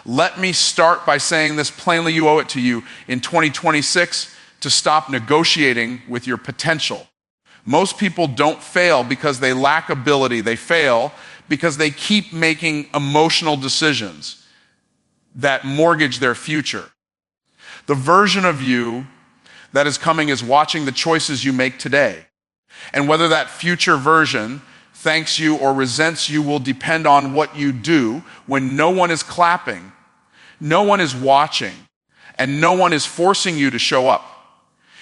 Let me start by saying this plainly, you owe it to you in 2026 to stop negotiating with your potential. Most people don't fail because they lack ability. They fail because they keep making emotional decisions that mortgage their future. The version of you that is coming is watching the choices you make today. And whether that future version thanks you or resents you will depend on what you do when no one is clapping, no one is watching, and no one is forcing you to show up.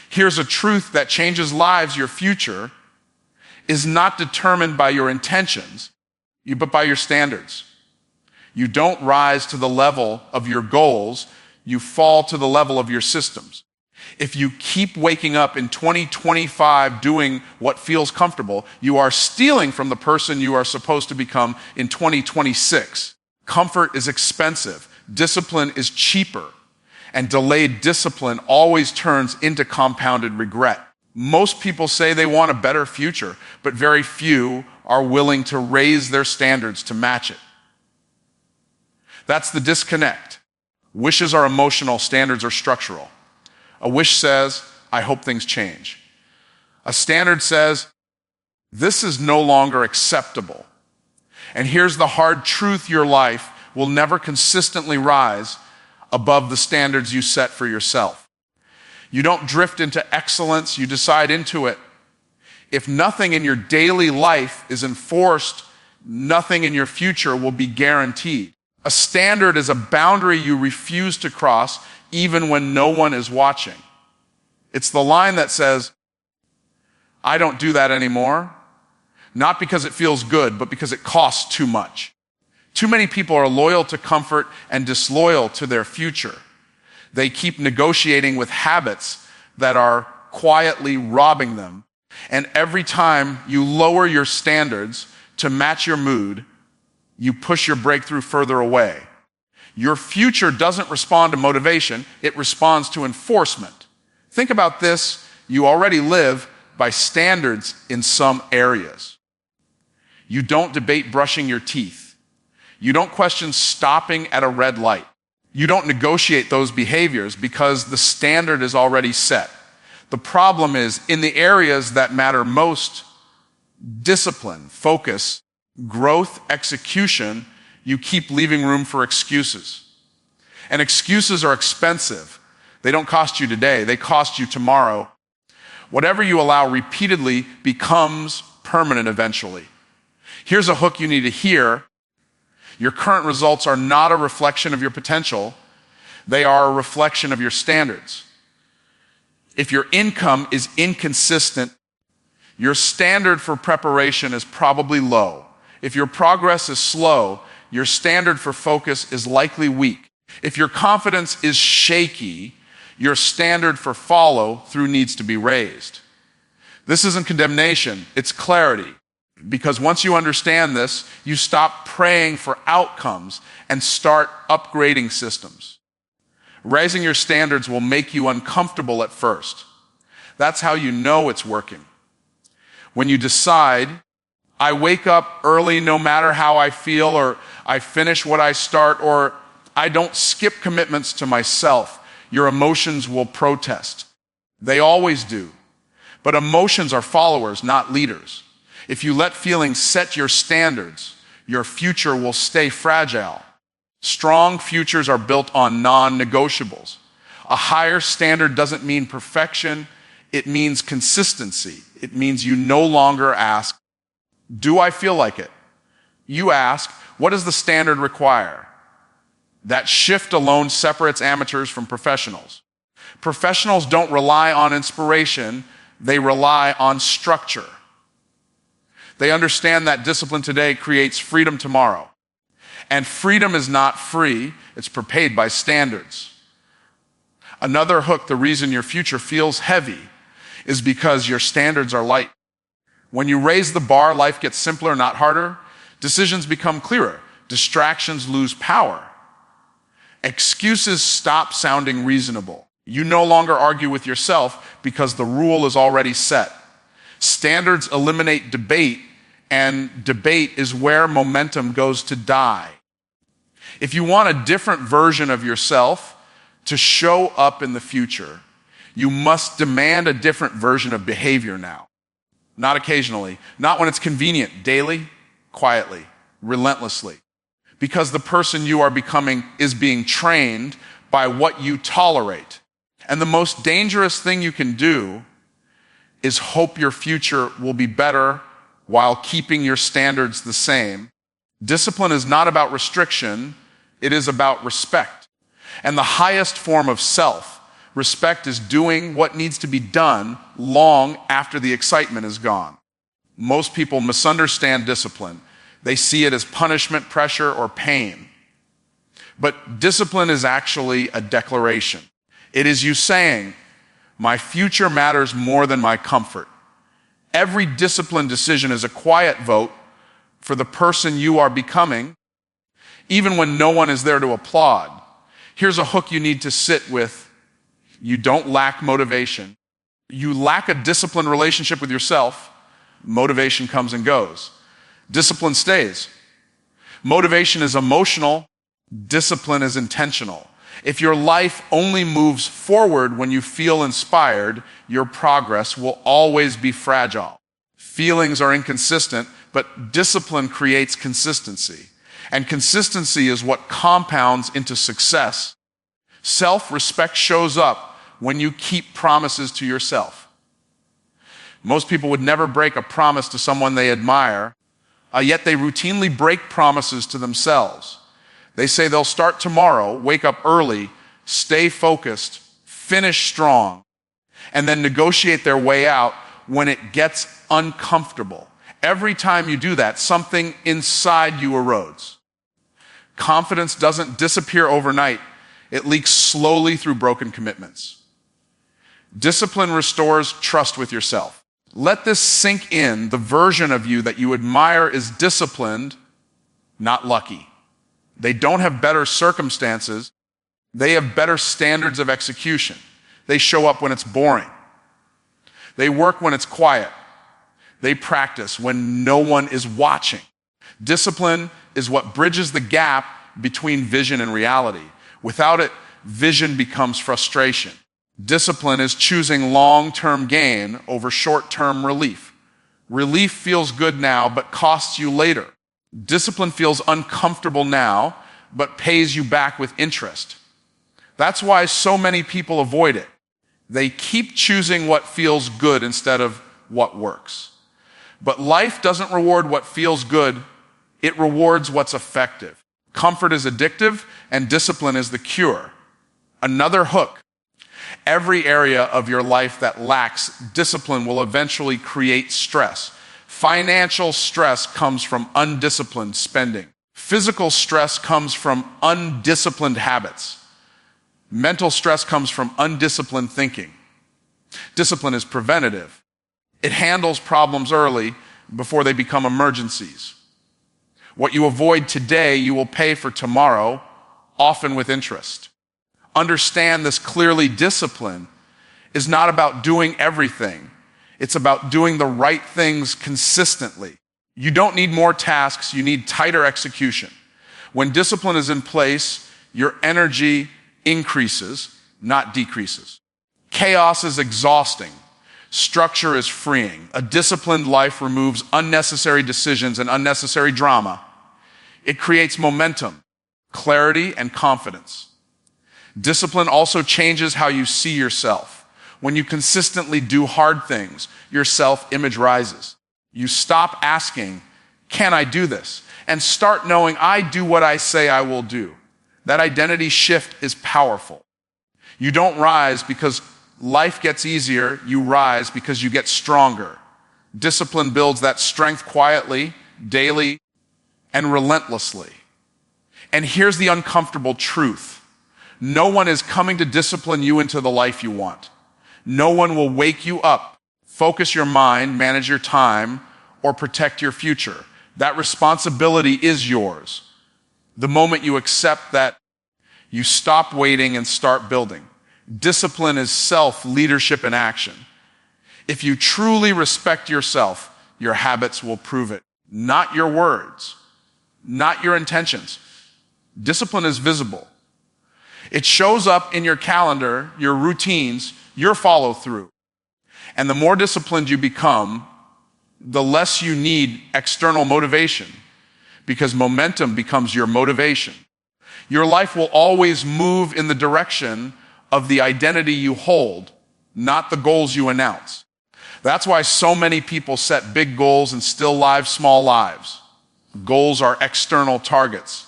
Here's a truth that changes lives. Your future is not determined by your intentions, but by your standards. You don't rise to the level of your goals, you fall to the level of your systems. If you keep waking up in 2025 doing what feels comfortable, you are stealing from the person you are supposed to become in 2026. Comfort is expensive, discipline is cheaper, and delayed discipline always turns into compounded regret. Most people say they want a better future, but very few are willing to raise their standards to match it. That's the disconnect. Wishes are emotional, standards are structural. A wish says, I hope things change. A standard says, this is no longer acceptable. And here's the hard truth: your life will never consistently rise above the standards you set for yourself. You don't drift into excellence, you decide into it. If nothing in your daily life is enforced, nothing in your future will be guaranteed. A standard is a boundary you refuse to cross even when no one is watching. It's the line that says, I don't do that anymore, not because it feels good, but because it costs too much. Too many people are loyal to comfort and disloyal to their future. They keep negotiating with habits that are quietly robbing them. And every time you lower your standards to match your mood, you push your breakthrough further away. Your future doesn't respond to motivation, it responds to enforcement. Think about this: you already live by standards in some areas. You don't debate brushing your teeth. You don't question stopping at a red light. You don't negotiate those behaviors because the standard is already set. The problem is, in the areas that matter most, discipline, focus, growth, execution, you keep leaving room for excuses. And excuses are expensive. They don't cost you today, they cost you tomorrow. Whatever you allow repeatedly becomes permanent eventually. Here's a hook you need to hear. Your current results are not a reflection of your potential. They are a reflection of your standards. If your income is inconsistent, your standard for preparation is probably low. If your progress is slow, your standard for focus is likely weak. If your confidence is shaky, your standard for follow-through needs to be raised. This isn't condemnation, it's clarity. Because once you understand this, you stop praying for outcomes and start upgrading systems. Raising your standards will make you uncomfortable at first. That's how you know it's working. When you decide, I wake up early no matter how I feel, or I finish what I start, or I don't skip commitments to myself, your emotions will protest. They always do. But emotions are followers, not leaders. If you let feelings set your standards, your future will stay fragile. Strong futures are built on non-negotiables. A higher standard doesn't mean perfection, it means consistency. It means you no longer ask, do I feel like it? You ask, what does the standard require? That shift alone separates amateurs from professionals. Professionals don't rely on inspiration, they rely on structure. They understand that discipline today creates freedom tomorrow. And freedom is not free, it's prepaid by standards. Another hook, the reason your future feels heavy, is because your standards are light. When you raise the bar, life gets simpler, not harder. Decisions become clearer. Distractions lose power. Excuses stop sounding reasonable. You no longer argue with yourself because the rule is already set. Standards eliminate debate, and debate is where momentum goes to die. If you want a different version of yourself to show up in the future, you must demand a different version of behavior now. Not occasionally, not when it's convenient, daily, quietly, relentlessly. Because the person you are becoming is being trained by what you tolerate. And the most dangerous thing you can do is hope your future will be better while keeping your standards the same. Discipline is not about restriction, it is about respect. And the highest form of self-respect is doing what needs to be done long after the excitement is gone. Most people misunderstand discipline. They see it as punishment, pressure, or pain. But discipline is actually a declaration. It is you saying, my future matters more than my comfort. Every disciplined decision is a quiet vote for the person you are becoming, even when no one is there to applaud. Here's a hook you need to sit with. You don't lack motivation. You lack a disciplined relationship with yourself. Motivation comes and goes. Discipline stays. Motivation is emotional. Discipline is intentional. If your life only moves forward when you feel inspired, your progress will always be fragile. Feelings are inconsistent, but discipline creates consistency. And consistency is what compounds into success. Self-respect shows up when you keep promises to yourself. Most people would never break a promise to someone they admire, yet they routinely break promises to themselves. They say they'll start tomorrow, wake up early, stay focused, finish strong, and then negotiate their way out when it gets uncomfortable. Every time you do that, something inside you erodes. Confidence doesn't disappear overnight. It leaks slowly through broken commitments. Discipline restores trust with yourself. Let this sink in. The version of you that you admire is disciplined, not lucky. They don't have better circumstances. They have better standards of execution. They show up when it's boring. They work when it's quiet. They practice when no one is watching. Discipline is what bridges the gap between vision and reality. Without it, vision becomes frustration. Discipline is choosing long-term gain over short-term relief. Relief feels good now, but costs you later. Discipline feels uncomfortable now, but pays you back with interest. That's why so many people avoid it. They keep choosing what feels good instead of what works. But life doesn't reward what feels good, it rewards what's effective. Comfort is addictive, and discipline is the cure. Another hook. Every area of your life that lacks discipline will eventually create stress. Financial stress comes from undisciplined spending. Physical stress comes from undisciplined habits. Mental stress comes from undisciplined thinking. Discipline is preventative. It handles problems early before they become emergencies. What you avoid today, you will pay for tomorrow, often with interest. Understand this clearly. Discipline is not about doing everything. It's about doing the right things consistently. You don't need more tasks, you need tighter execution. When discipline is in place, your energy increases, not decreases. Chaos is exhausting. Structure is freeing. A disciplined life removes unnecessary decisions and unnecessary drama. It creates momentum, clarity, and confidence. Discipline also changes how you see yourself. When you consistently do hard things, your self-image rises. You stop asking, can I do this? And start knowing, I do what I say I will do. That identity shift is powerful. You don't rise because life gets easier. You rise because you get stronger. Discipline builds that strength quietly, daily, and relentlessly. And here's the uncomfortable truth. No one is coming to discipline you into the life you want. No one will wake you up, focus your mind, manage your time, or protect your future. That responsibility is yours. The moment you accept that, you stop waiting and start building. Discipline is self-leadership in action. If you truly respect yourself, your habits will prove it. Not your words, not your intentions, Discipline is visible. It shows up in your calendar, your routines, your follow-through. And the more disciplined you become, the less you need external motivation, because momentum becomes your motivation. Your life will always move in the direction of the identity you hold, not the goals you announce. That's why so many people set big goals and still live small lives. Goals are external targets,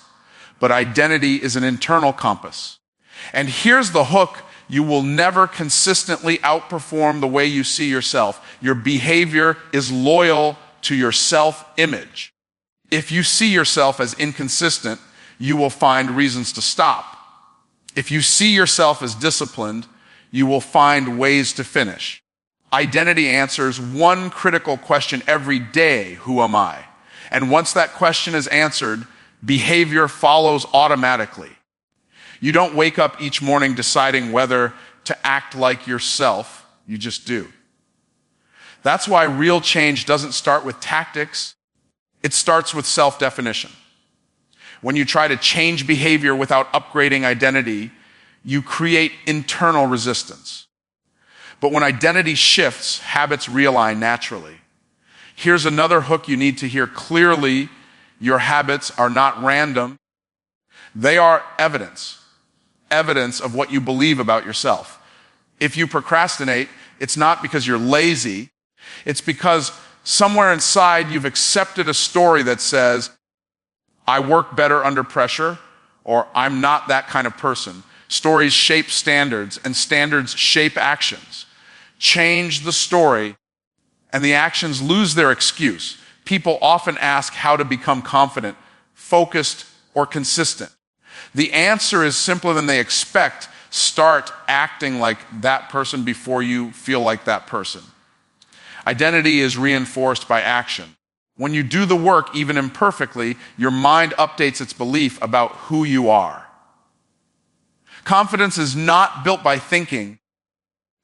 but identity is an internal compass. And here's the hook: you will never consistently outperform the way you see yourself. Your behavior is loyal to your self-image. If you see yourself as inconsistent, you will find reasons to stop. If you see yourself as disciplined, you will find ways to finish. Identity answers one critical question every day: who am I? And once that question is answered, behavior follows automatically. You don't wake up each morning deciding whether to act like yourself. You just do. That's why real change doesn't start with tactics. It starts with self-definition. When you try to change behavior without upgrading identity, you create internal resistance. But when identity shifts, habits realign naturally. Here's another hook you need to hear clearly: your habits are not random. They are evidence of what you believe about yourself. If you procrastinate, it's not because you're lazy. It's because somewhere inside you've accepted a story that says, I work better under pressure, or I'm not that kind of person. Stories shape standards, and standards shape actions. Change the story, and the actions lose their excuse. People often ask how to become confident, focused, or consistent. The answer is simpler than they expect. Start acting like that person before you feel like that person. Identity is reinforced by action. When you do the work, even imperfectly, your mind updates its belief about who you are. Confidence is not built by thinking.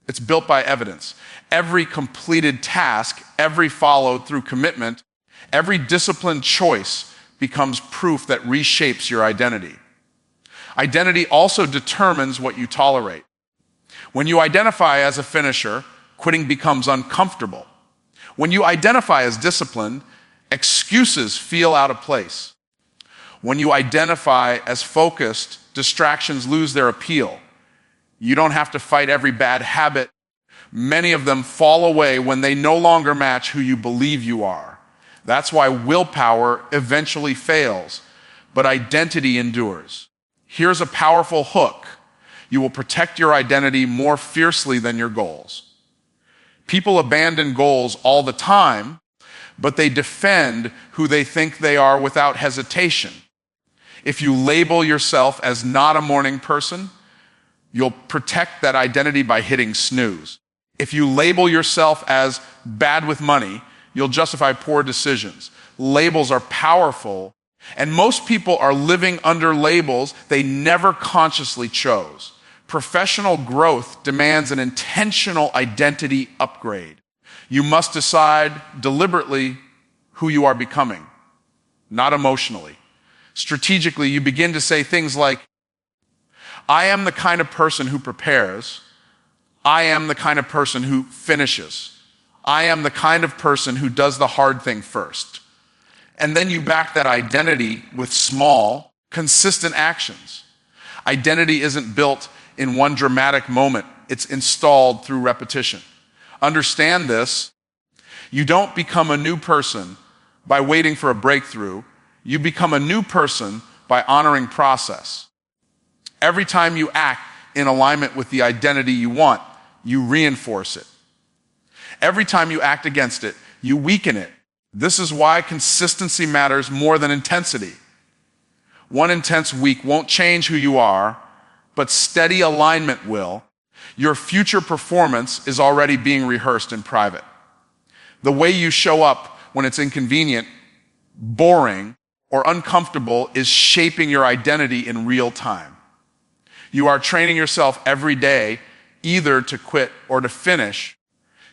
It's built by evidence. Every completed task, every followed through commitment, every disciplined choice becomes proof that reshapes your identity. Identity also determines what you tolerate. When you identify as a finisher, quitting becomes uncomfortable. When you identify as disciplined, excuses feel out of place. When you identify as focused, distractions lose their appeal. You don't have to fight every bad habit. Many of them fall away when they no longer match who you believe you are. That's why willpower eventually fails, but identity endures. Here's a powerful hook: you will protect your identity more fiercely than your goals. People abandon goals all the time, but they defend who they think they are without hesitation. If you label yourself as not a morning person, you'll protect that identity by hitting snooze. If you label yourself as bad with money, you'll justify poor decisions. Labels are powerful, and most people are living under labels they never consciously chose. Professional growth demands an intentional identity upgrade. You must decide deliberately who you are becoming, not emotionally. Strategically, you begin to say things like, I am the kind of person who prepares. I am the kind of person who finishes. I am the kind of person who does the hard thing first. And then you back that identity with small, consistent actions. Identity isn't built in one dramatic moment. It's installed through repetition. Understand this. You don't become a new person by waiting for a breakthrough. You become a new person by honoring process. Every time you act in alignment with the identity you want, you reinforce it. Every time you act against it, you weaken it. This is why consistency matters more than intensity. One intense week won't change who you are, but steady alignment will. Your future performance is already being rehearsed in private. The way you show up when it's inconvenient, boring, or uncomfortable is shaping your identity in real time. You are training yourself every day either to quit or to finish,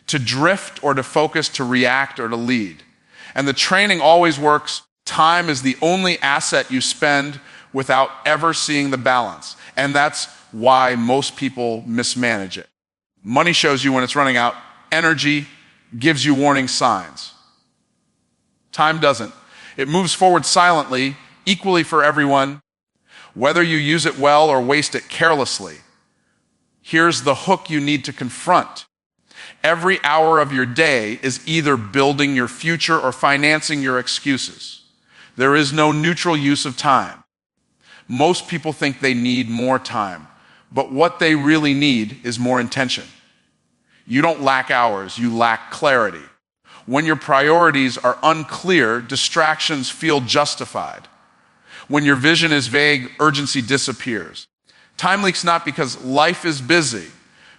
to drift or to focus, to react or to lead. And the training always works. Time is the only asset you spend without ever seeing the balance. And that's why most people mismanage it. Money shows you when it's running out. Energy gives you warning signs. Time doesn't. It moves forward silently, equally for everyone, whether you use it well or waste it carelessly. Here's the hook you need to confront. Every hour of your day is either building your future or financing your excuses. There is no neutral use of time. Most people think they need more time, but what they really need is more intention. You don't lack hours, you lack clarity. When your priorities are unclear, distractions feel justified. When your vision is vague, urgency disappears. Time leaks not because life is busy,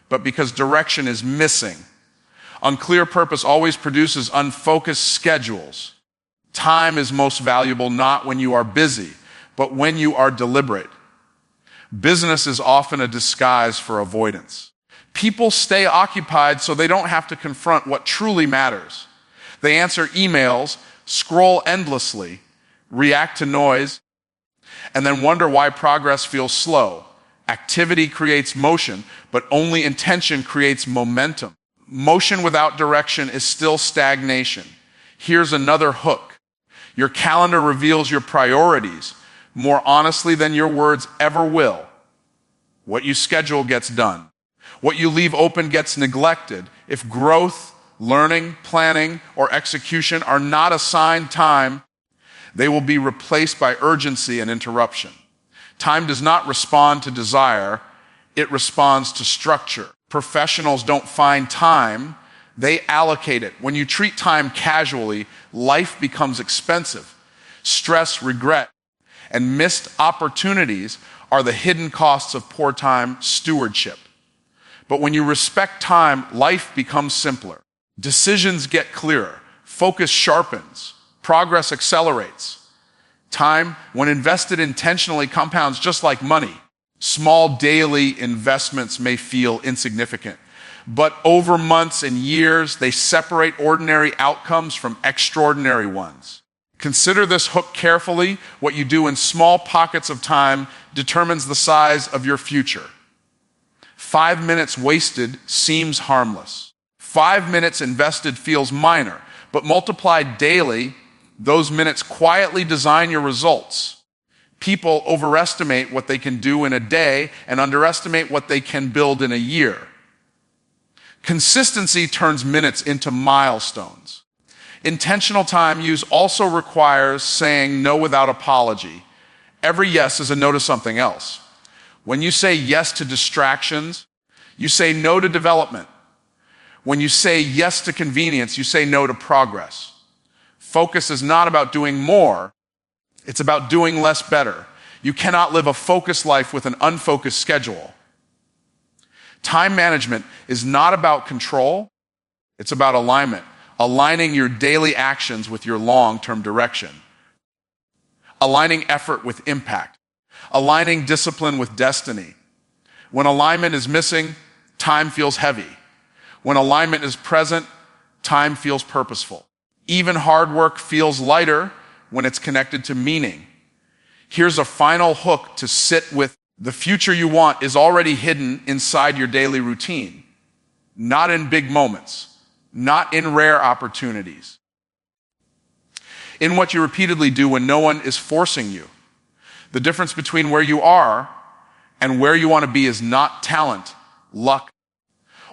but because direction is missing. Unclear purpose always produces unfocused schedules. Time is most valuable not when you are busy, but when you are deliberate. Business is often a disguise for avoidance. People stay occupied so they don't have to confront what truly matters. They answer emails, scroll endlessly, react to noise, and then wonder why progress feels slow. Activity creates motion, but only intention creates momentum. Motion without direction is still stagnation. Here's another hook. Your calendar reveals your priorities more honestly than your words ever will. What you schedule gets done. What you leave open gets neglected. If growth, learning, planning, or execution are not assigned time, they will be replaced by urgency and interruption. Time does not respond to desire, it responds to structure. Professionals don't find time, they allocate it. When you treat time casually, life becomes expensive. Stress, regret, and missed opportunities are the hidden costs of poor time stewardship. But when you respect time, life becomes simpler. Decisions get clearer. Focus sharpens. Progress accelerates. Time, when invested intentionally, compounds just like money. Small daily investments may feel insignificant, but over months and years, they separate ordinary outcomes from extraordinary ones. Consider this hook carefully. What you do in small pockets of time determines the size of your future. 5 minutes wasted seems harmless. 5 minutes invested feels minor, but multiplied daily, those minutes quietly design your results. People overestimate what they can do in a day and underestimate what they can build in a year. Consistency turns minutes into milestones. Intentional time use also requires saying no without apology. Every yes is a no to something else. When you say yes to distractions, you say no to development. When you say yes to convenience, you say no to progress. Focus is not about doing more, it's about doing less better. You cannot live a focused life with an unfocused schedule. Time management is not about control, it's about alignment. Aligning your daily actions with your long-term direction. Aligning effort with impact. Aligning discipline with destiny. When alignment is missing, time feels heavy. When alignment is present, time feels purposeful. Even hard work feels lighter when it's connected to meaning. Here's a final hook to sit with. The future you want is already hidden inside your daily routine, not in big moments, not in rare opportunities. In what you repeatedly do when no one is forcing you. The difference between where you are and where you want to be is not talent, luck,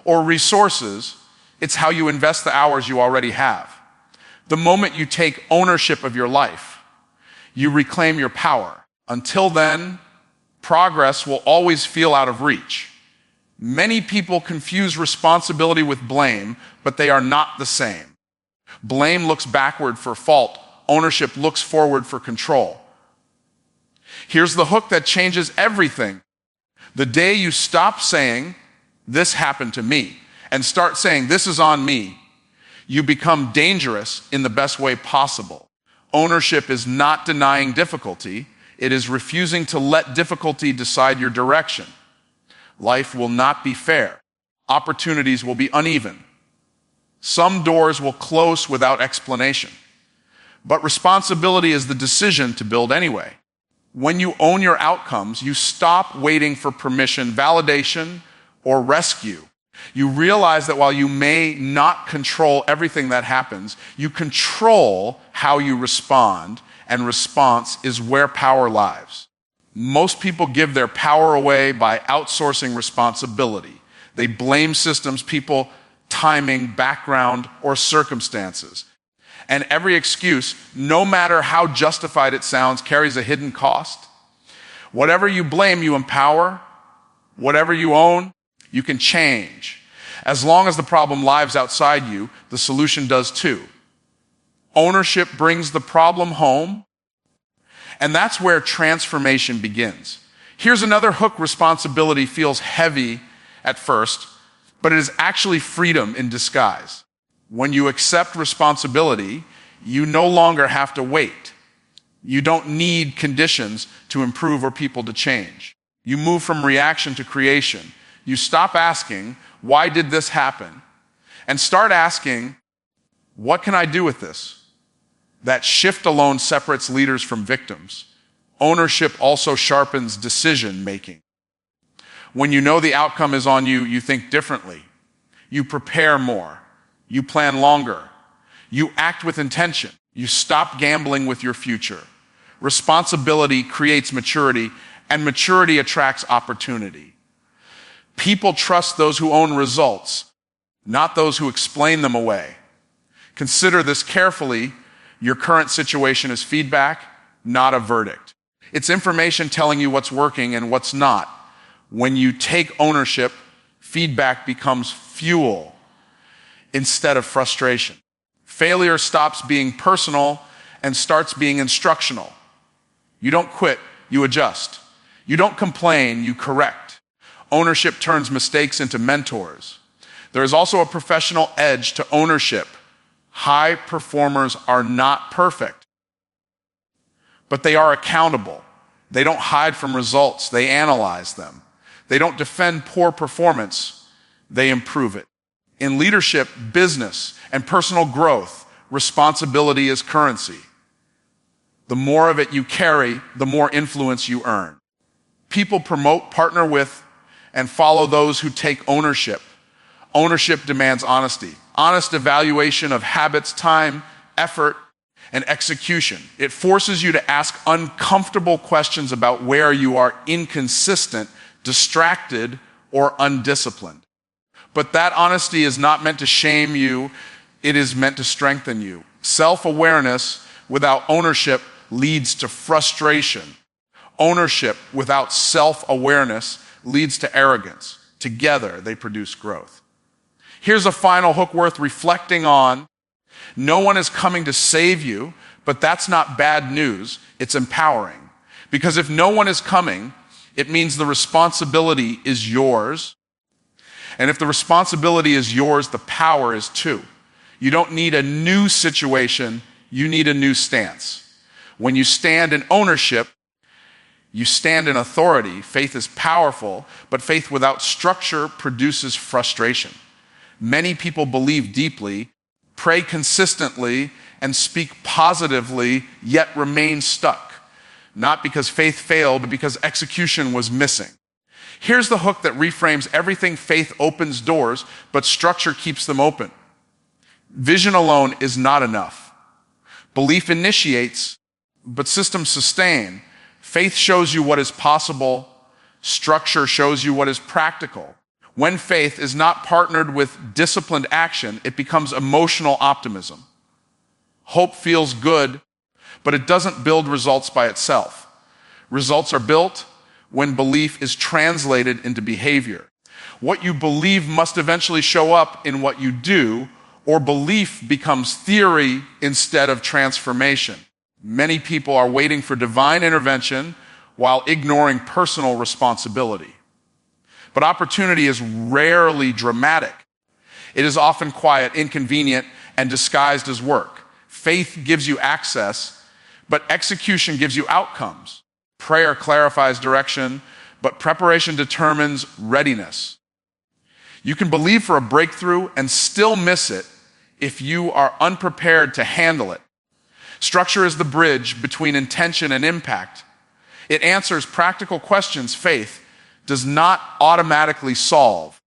or resources. It's how you invest the hours you already have. The moment you take ownership of your life, you reclaim your power. Until then, progress will always feel out of reach. Many people confuse responsibility with blame, but they are not the same. Blame looks backward for fault. Ownership looks forward for control. Here's the hook that changes everything. The day you stop saying, "This happened to me," and start saying, "This is on me," you become dangerous in the best way possible. Ownership is not denying difficulty. It is refusing to let difficulty decide your direction. Life will not be fair. Opportunities will be uneven. Some doors will close without explanation. But responsibility is the decision to build anyway. When you own your outcomes, you stop waiting for permission, validation, or rescue. You realize that while you may not control everything that happens, you control how you respond, and response is where power lies. Most people give their power away by outsourcing responsibility. They blame systems, people, timing, background, or circumstances. And every excuse, no matter how justified it sounds, carries a hidden cost. Whatever you blame, you empower. Whatever you own, you can change. As long as the problem lives outside you, the solution does too. Ownership brings the problem home, and that's where transformation begins. Here's another hook: responsibility feels heavy at first, but it is actually freedom in disguise. When you accept responsibility, you no longer have to wait. You don't need conditions to improve or people to change. You move from reaction to creation. You stop asking, why did this happen? And start asking, what can I do with this? That shift alone separates leaders from victims. Ownership also sharpens decision making. When you know the outcome is on you, you think differently. You prepare more. You plan longer. You act with intention. You stop gambling with your future. Responsibility creates maturity, and maturity attracts opportunity. People trust those who own results, not those who explain them away. Consider this carefully. Your current situation is feedback, not a verdict. It's information telling you what's working and what's not. When you take ownership, feedback becomes fuel instead of frustration. Failure stops being personal and starts being instructional. You don't quit, you adjust. You don't complain, you correct. Ownership turns mistakes into mentors. There is also a professional edge to ownership. High performers are not perfect, but they are accountable. They don't hide from results, they analyze them. They don't defend poor performance, they improve it. In leadership, business, and personal growth, responsibility is currency. The more of it you carry, the more influence you earn. People promote, partner with, and follow those who take ownership. Ownership demands honesty. Honest evaluation of habits, time, effort, and execution. It forces you to ask uncomfortable questions about where you are inconsistent, distracted, or undisciplined. But that honesty is not meant to shame you, it is meant to strengthen you. Self-awareness without ownership leads to frustration. Ownership without self-awareness leads to arrogance. Together, they produce growth. Here's a final hook worth reflecting on. No one is coming to save you, but that's not bad news. It's empowering. Because if no one is coming, it means the responsibility is yours. And if the responsibility is yours, the power is too. You don't need a new situation, you need a new stance. When you stand in ownership, you stand in authority. Faith is powerful, but faith without structure produces frustration. Many people believe deeply, pray consistently, and speak positively, yet remain stuck. Not because faith failed, but because execution was missing. Here's the hook that reframes everything. Faith opens doors, but structure keeps them open. Vision alone is not enough. Belief initiates, but systems sustain. Faith shows you what is possible. Structure shows you what is practical. When faith is not partnered with disciplined action, it becomes emotional optimism. Hope feels good, but it doesn't build results by itself. Results are built when belief is translated into behavior. What you believe must eventually show up in what you do, or belief becomes theory instead of transformation. Many people are waiting for divine intervention while ignoring personal responsibility. But opportunity is rarely dramatic. It is often quiet, inconvenient, and disguised as work. Faith gives you access, but execution gives you outcomes. Prayer clarifies direction, but preparation determines readiness. You can believe for a breakthrough and still miss it if you are unprepared to handle it. Structure is the bridge between intention and impact. It answers practical questions faith does not automatically solve.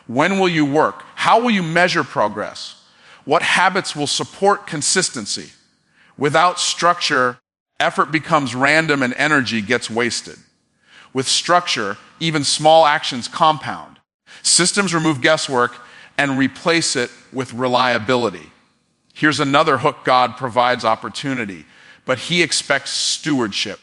When will you work? How will you measure progress? What habits will support consistency? Without structure, effort becomes random and energy gets wasted. With structure, even small actions compound. Systems remove guesswork and replace it with reliability. Here's another hook: God provides opportunity, but he expects stewardship.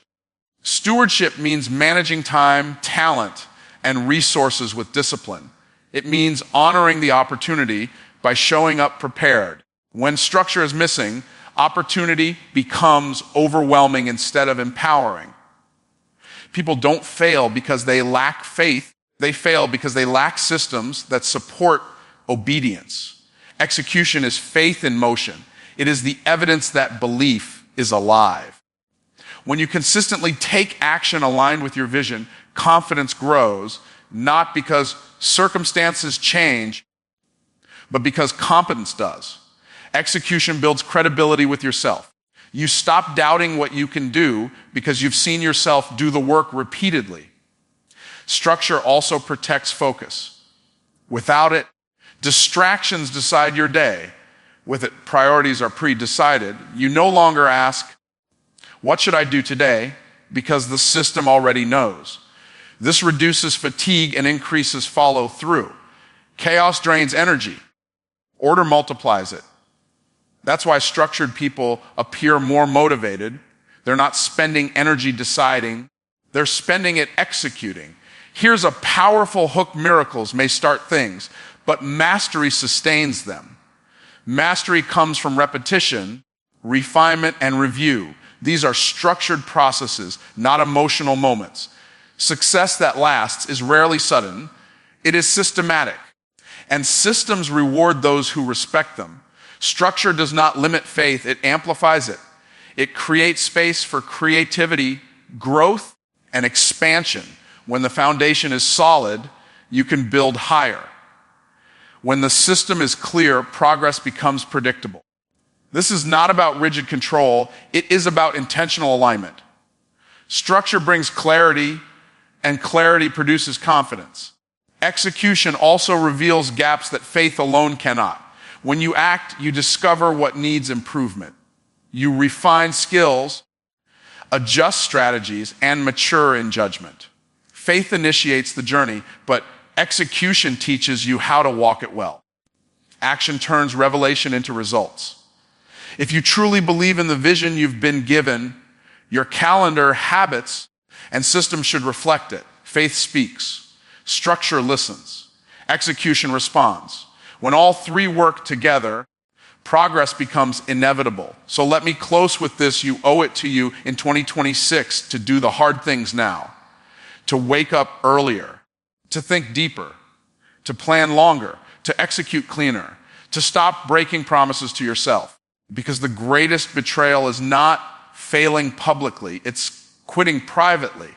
Stewardship means managing time, talent, and resources with discipline. It means honoring the opportunity by showing up prepared. When structure is missing, opportunity becomes overwhelming instead of empowering. People don't fail because they lack faith. They fail because they lack systems that support obedience. Execution is faith in motion. It is the evidence that belief is alive. When you consistently take action aligned with your vision, confidence grows, not because circumstances change, but because competence does. Execution builds credibility with yourself. You stop doubting what you can do because you've seen yourself do the work repeatedly. Structure also protects focus. Without it, distractions decide your day. With it, priorities are pre-decided. You no longer ask, what should I do today? Because the system already knows. This reduces fatigue and increases follow through. Chaos drains energy. Order multiplies it. That's why structured people appear more motivated. They're not spending energy deciding. They're spending it executing. Here's a powerful hook: miracles may start things, but mastery sustains them. Mastery comes from repetition, refinement, and review. These are structured processes, not emotional moments. Success that lasts is rarely sudden. It is systematic. And systems reward those who respect them. Structure does not limit faith, it amplifies it. It creates space for creativity, growth, and expansion. When the foundation is solid, you can build higher. When the system is clear, progress becomes predictable. This is not about rigid control, it is about intentional alignment. Structure brings clarity, and clarity produces confidence. Execution also reveals gaps that faith alone cannot. When you act, you discover what needs improvement. You refine skills, adjust strategies, and mature in judgment. Faith initiates the journey, but execution teaches you how to walk it well. Action turns revelation into results. If you truly believe in the vision you've been given, your calendar, habits, and system should reflect it. Faith speaks. Structure listens. Execution responds. When all three work together, progress becomes inevitable. So let me close with this. You owe it to you in 2026 to do the hard things now, to wake up earlier, to think deeper, to plan longer, to execute cleaner, to stop breaking promises to yourself. Because the greatest betrayal is not failing publicly, it's quitting privately.